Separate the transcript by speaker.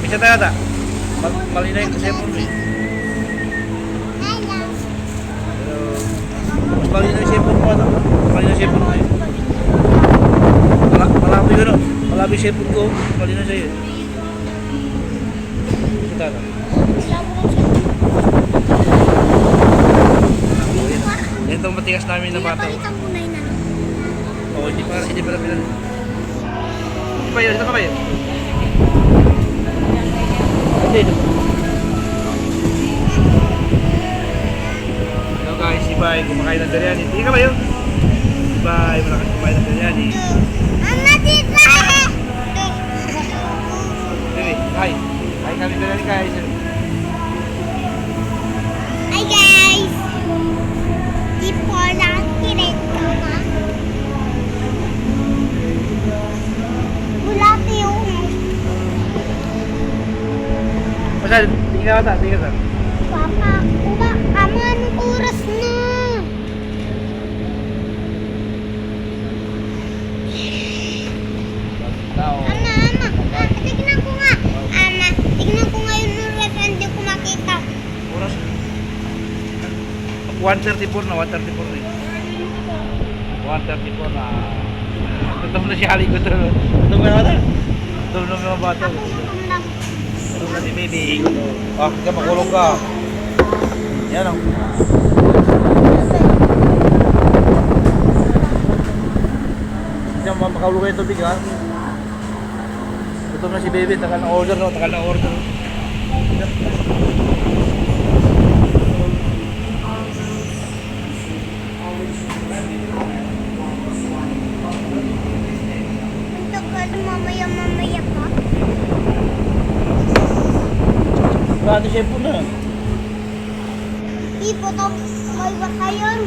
Speaker 1: Bisa tayo ata? Mali na yung cellphone mo eh. Pero, mas mali na yung cellphone mo ata. Mali na yung cellphone mo eh. Malabo yun o. Malabo yung cellphone ko. Mali na sa'yo eh. Bisa tayo ata. Yan itong matigas namin na bata. Oo, hindi pa pinag... Hindi pa yun, ito ka ba yun? Hindi, ito. Hello guys, si Bay, kumakain ng biryani. Hindi ka ba yun? Si Bay, malakas kumain ng biryani. Sige, hi. Hi kami biryani guys.
Speaker 2: Hi guys! Di po lang kiret ko nga. Bulati yung...
Speaker 1: Masal, tingin ka ata, tingin ka.
Speaker 2: Papa, uba, ama, anong oras na? Ama, tignan ko nga. Ama, tignan ko nga yung oras, hindi ko makita.
Speaker 1: Oras? 1:34 na, 1:34 na eh. 1:34 na. Tutom na si Ali ko ito. Tutom na ata. Tutom na mga bata.
Speaker 2: Ako gutom lang.
Speaker 1: Tutom na si baby. Ah, ka makulong ka. Yan o. Hindi mo makakulong kayo tubig ha. Tutom na si baby. Takal na order no. Takal na order.
Speaker 2: Mamaya pa.
Speaker 1: Grabe siya po na.
Speaker 2: Ipo to, may baka yun.